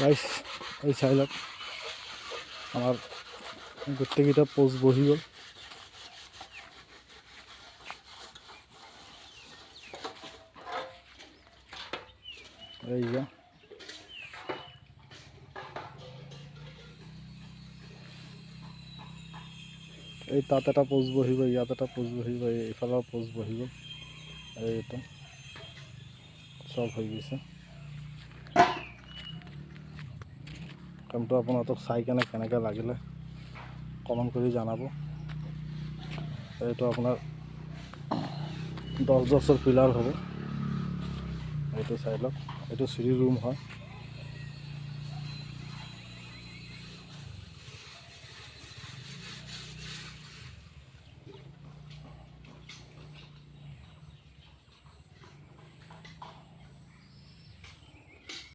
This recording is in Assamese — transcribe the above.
গাইছ এই চাই লওক আমাৰ গোটেইকেইটা পোষ্ট বহি গ'ল। এই যে এই তাত এটা পোষ্ট বহিব, ইয়াত এটা পোষ্ট বহিব, এইফালৰ পোষ্ট বহিব, এইটো চব হৈ গৈছে। কামটো আপোনালোকক চাই কেনেকৈ লাগিলে কমেণ্ট কৰি জনাব। এইটো আপোনাৰ 10 পিলাৰ হ'ব। এইটো চাই লওক, এইটো চিৰি ৰুম হয়।